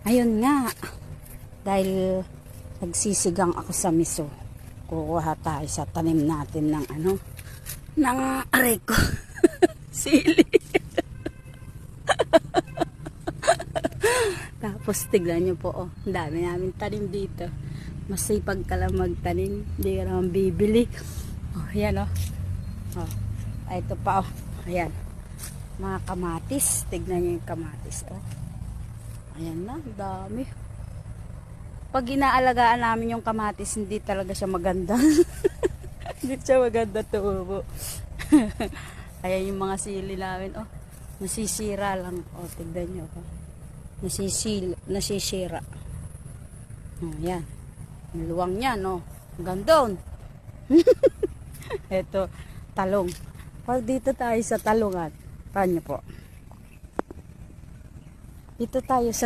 Ayun nga, dahil nagsisigang ako sa miso, kukuha tayo sa tanim natin ng ng aray ko, sili. Tapos tignan nyo po, oh, ang dami namin tanim dito. Masipag ka lang magtanim, hindi ka naman bibili. Oh, yan oh. Oh, ito pa oh, ayan. Mga kamatis, tignan nyo yung kamatis oh. Ayan na, dami. Pag inaalagaan namin yung kamatis, hindi talaga siya maganda. Hindi siya maganda tubo. Ayan yung mga sili namin oh. Nasisira lang oh, tignan nyo oh. Nasisira. Oh, yan. Ang luwang niya, no? Hanggang doon. Ito, talong. Pag dito tayo sa talungan, paano po? Dito tayo sa